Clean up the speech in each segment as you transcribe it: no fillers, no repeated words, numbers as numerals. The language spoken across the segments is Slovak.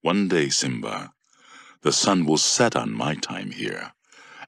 One day, Simba, the sun will set on my time here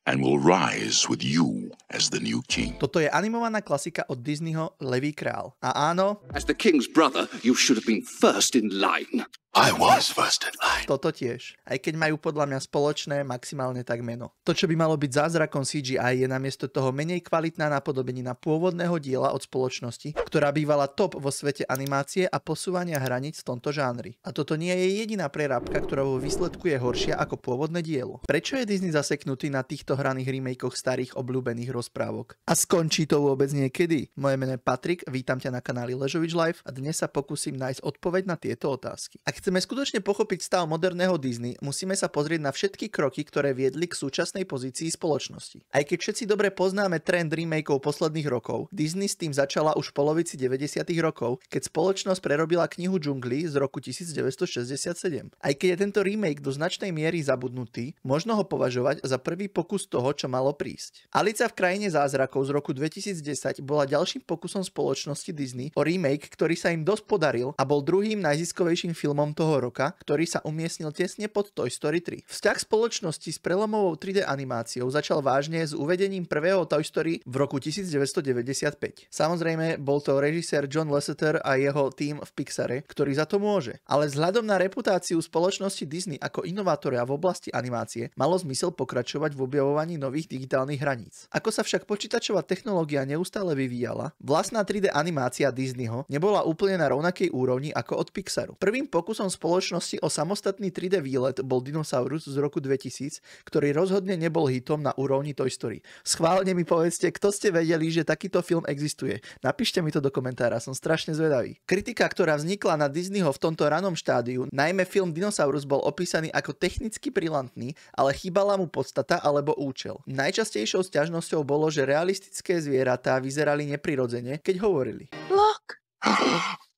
and will rise with you as the new king. Toto je animovaná klasika od Disneyho Levý král. A áno, As the king's brother, you should have been first in line. I was first in line. toto tiež. Aj keď majú podľa mňa spoločné maximálne tak meno. To, čo by malo byť zázrakom CGI, je namiesto toho menej kvalitná napodobenina pôvodného diela od spoločnosti, ktorá bývala top vo svete animácie a posúvania hraníc v tomto žánri. A toto nie je jediná prerábka, ktorá vo výsledku je horšia ako pôvodné dielo. Prečo je Disney zaseknutý na týchto hraných remakeoch starých obľúbených rozprávok? A skončí to vôbec niekedy? Moje meno je Patrik, vítam ťa na kanáli Ležovič Live a dnes sa pokúsim nájsť odpoveď na tieto otázky. Ak chceme skutočne pochopiť stav moderného Disney, musíme sa pozrieť na všetky kroky, ktoré viedli k súčasnej pozícii spoločnosti. Aj keď všetci dobre poznáme trend remakeov posledných rokov, Disney s tým začala už v polovici 90. rokov, keď spoločnosť prerobila Knihu džunglí z roku 1967. Aj keď je tento remake do značnej miery zabudnutý, možno ho považovať za prvý pokus toho, čo malo prísť. Alica v krajine zázrakov z roku 2010 bola ďalším pokusom spoločnosti Disney o remake, ktorý sa im dosť podaril a bol druhým najziskovejším filmom toho roka, ktorý sa umiestnil tesne pod Toy Story 3. Vzťah spoločnosti s prelomovou 3D animáciou začal vážne s uvedením prvého Toy Story v roku 1995. Samozrejme, bol to režisér John Lasseter a jeho tím v Pixare, ktorý za to môže. Ale vzhľadom na reputáciu spoločnosti Disney ako inovátora v oblasti animácie, malo zmysel pokračovať v objavovaní nových digitálnych hraníc. Ako sa však počítačová technológia neustále vyvíjala, vlastná 3D animácia Disneyho nebola úplne na rovnakej úrovni ako od Pixaru. Prvým pokusom spoločnosti o samostatný 3D výlet bol Dinosaurus z roku 2000, ktorý rozhodne nebol hitom na úrovni Toy Story. Schválne mi povedzte, kto ste vedeli, že takýto film existuje. Napíšte mi to do komentára, som strašne zvedavý. Kritika, ktorá vznikla na Disneyho v tomto ranom štádiu, najmä film Dinosaurus bol opísaný ako technicky brilantný, ale chýbala mu podstata alebo účel. Najčastejšou sťažnosťou bolo, že realistické zvieratá vyzerali neprirodzene, keď hovorili. Look.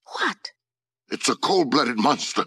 What? It's a cold-blooded monster.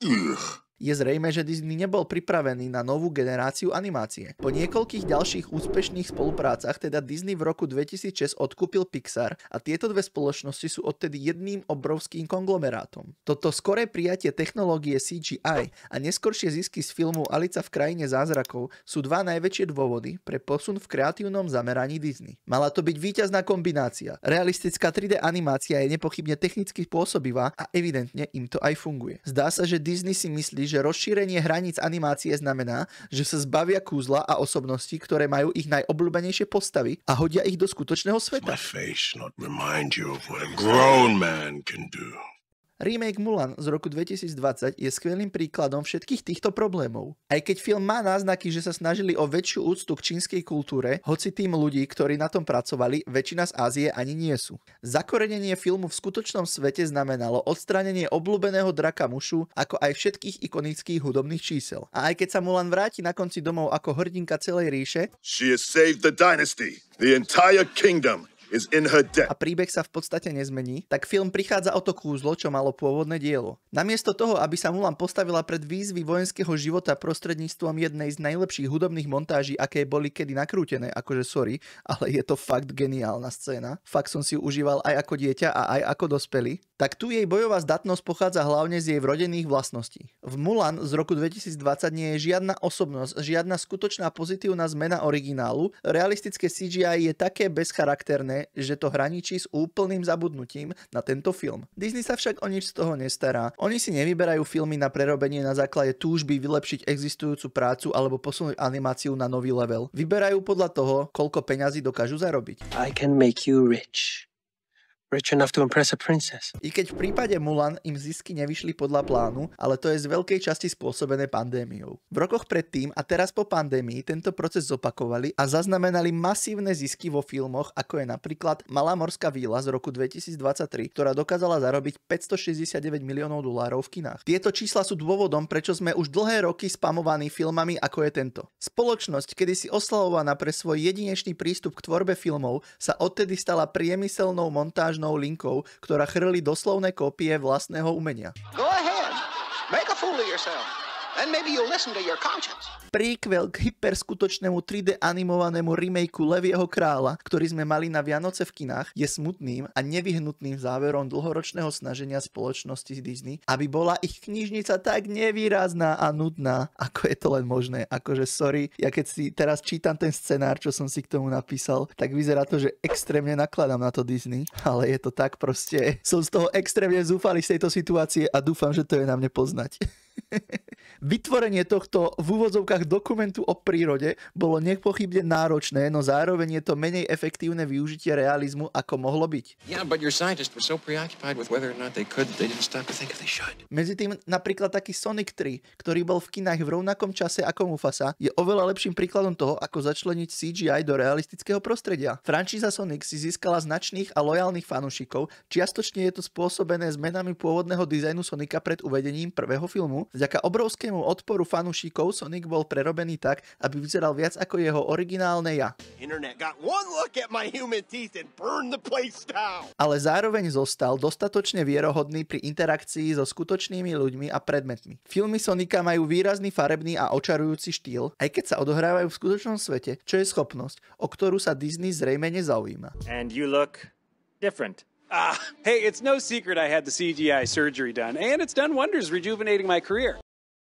Ugh. Je zrejme, že Disney nebol pripravený na novú generáciu animácie. Po niekoľkých ďalších úspešných spoluprácach teda Disney v roku 2006 odkúpil Pixar a tieto dve spoločnosti sú odtedy jedným obrovským konglomerátom. Toto skoré prijatie technológie CGI a neskoršie zisky z filmu Alica v krajine zázrakov sú dva najväčšie dôvody pre posun v kreatívnom zameraní Disney. Mala to byť víťazná kombinácia. Realistická 3D animácia je nepochybne technicky pôsobivá a evidentne im to aj funguje. Zdá sa, že Disney si myslí, že rozšírenie hraníc animácie znamená, že sa zbavia kúzla a osobností, ktoré majú ich najobľúbenejšie postavy a hodia ich do skutočného sveta. Remake Mulan z roku 2020 je skvelým príkladom všetkých týchto problémov. Aj keď film má náznaky, že sa snažili o väčšiu úctu k čínskej kultúre, hoci tým ľudí, ktorí na tom pracovali, väčšina z Ázie ani nie sú. Zakorenenie filmu v skutočnom svete znamenalo odstránenie obľúbeného draka Mušu, ako aj všetkých ikonických hudobných čísel. A aj keď sa Mulan vráti na konci domov ako hrdinka celej ríše, She has saved the dynasty, the entire kingdom. Is in her debt. A príbeh sa v podstate nezmení, tak film prichádza o to kúzlo, čo malo pôvodné dielo. Namiesto toho, aby sa Mulan postavila pred výzvy vojenského života prostredníctvom jednej z najlepších hudobných montáží, aké boli kedy nakrútené, akože sorry, ale je to fakt geniálna scéna. Fakt som si ju užíval aj ako dieťa a aj ako dospelý. Tak tu jej bojová zdatnosť pochádza hlavne z jej vrodených vlastností. V Mulan z roku 2020 nie je žiadna osobnosť, žiadna skutočná pozitívna zmena originálu. Realistické CGI je také bezcharakterné, že to hraničí s úplným zabudnutím na tento film. Disney sa však o nič z toho nestará. Oni si nevyberajú filmy na prerobenie na základe túžby vylepšiť existujúcu prácu alebo posunúť animáciu na nový level. Vyberajú podľa toho, koľko peňazí dokážu zarobiť. I can make you rich. Rich enough to impress a princess. I keď v prípade Mulan im zisky nevyšli podľa plánu, ale to je z veľkej časti spôsobené pandémiou. V rokoch predtým a teraz po pandémii tento proces zopakovali a zaznamenali masívne zisky vo filmoch, ako je napríklad Malá morská víla z roku 2023, ktorá dokázala zarobiť $569 miliónov v kinách. Tieto čísla sú dôvodom, prečo sme už dlhé roky spamovaní filmami, ako je tento. Spoločnosť, kedysi oslavovaná pre svoj jedinečný prístup k tvorbe filmov, sa odtedy stala priemyselnou montážnou linkou, ktorá chrlí doslovné kópie vlastného umenia. Go ahead. Make a fool of yourself. And maybe you'll listen to your conscience. Prequel k hyperskutočnému 3D animovanému remakeu Levieho kráľa, ktorý sme mali na Vianoce v kinách, je smutným a nevyhnutným záverom dlhoročného snaženia spoločnosti Disney, aby bola ich knižnica tak nevýrazná a nudná, ako je to len možné. Akože sorry, ja keď si teraz čítam ten scenár, čo som si k tomu napísal, tak vyzerá to, že extrémne nakladám na to Disney, ale je to tak proste. Som z toho extrémne zúfalý z tejto situácie a dúfam, že to je na mne poznať. Vytvorenie tohto v úvodzovkách dokumentu o prírode bolo nepochybne náročné, no zároveň je to menej efektívne využitie realizmu, ako mohlo byť. Yeah, but your scientists were so preoccupied with whether or not they could, they didn't stop to think if they should. Medzi tým napríklad taký Sonic 3, ktorý bol v kinách v rovnakom čase ako Mufasa, je oveľa lepším príkladom toho, ako začleniť CGI do realistického prostredia. Frančíza Sonic si získala značných a lojálnych fanúšikov, čiastočne je to spôsobené zmenami pôvodného dizajnu Sonika pred uvedením prvého filmu. Vďaka obrovskému odporu fanúšikov Sonic bol prerobený tak, aby vyzeral viac ako jeho originálne ja. Ale zároveň zostal dostatočne vierohodný pri interakcii so skutočnými ľuďmi a predmetmi. Filmy Sonika majú výrazný farebný a očarujúci štýl, aj keď sa odohrávajú v skutočnom svete, čo je schopnosť, o ktorú sa Disney zrejme nezaujíma. And you look different. Hey, it's no secret I had the CGI surgery done, and it's done wonders rejuvenating my career.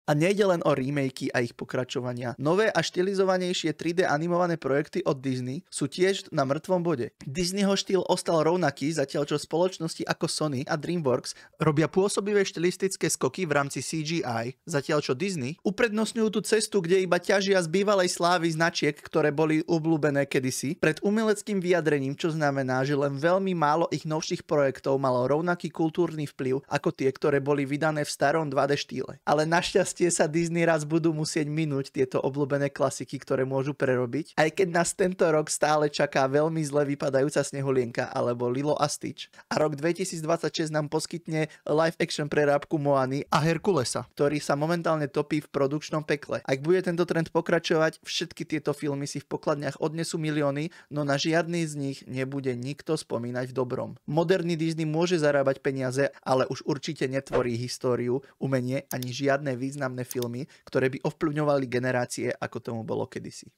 A nejde len o remakey a ich pokračovania. Nové a štilizovanejšie 3D animované projekty od Disney sú tiež na mŕtvom bode. Disneyho štýl ostal rovnaký, zatiaľ čo spoločnosti ako Sony a DreamWorks robia pôsobivé štilistické skoky v rámci CGI, zatiaľ čo Disney uprednostňujú tú cestu, kde iba ťažia z bývalej slávy značiek, ktoré boli obľúbené kedysi, pred umeleckým vyjadrením, čo znamená, že len veľmi málo ich novších projektov malo rovnaký kultúrny vplyv ako tie, ktoré boli vydané v starom 2D štýle. Ale našťastie sa Disney raz budú musieť minúť tieto obľúbené klasiky, ktoré môžu prerobiť, aj keď nás tento rok stále čaká veľmi zle vypadajúca Snehulienka alebo Lilo a Stitch. A rok 2026 nám poskytne live action prerábku Moany a Herkulesa, ktorý sa momentálne topí v produkčnom pekle. Ak bude tento trend pokračovať, všetky tieto filmy si v pokladniach odnesú milióny, no na žiadny z nich nebude nikto spomínať v dobrom. Moderný Disney môže zarábať peniaze, ale už určite netvorí históriu, umenie ani žiadne významné filmy, ktoré by ovplyvňovali generácie, ako tomu bolo kedysi.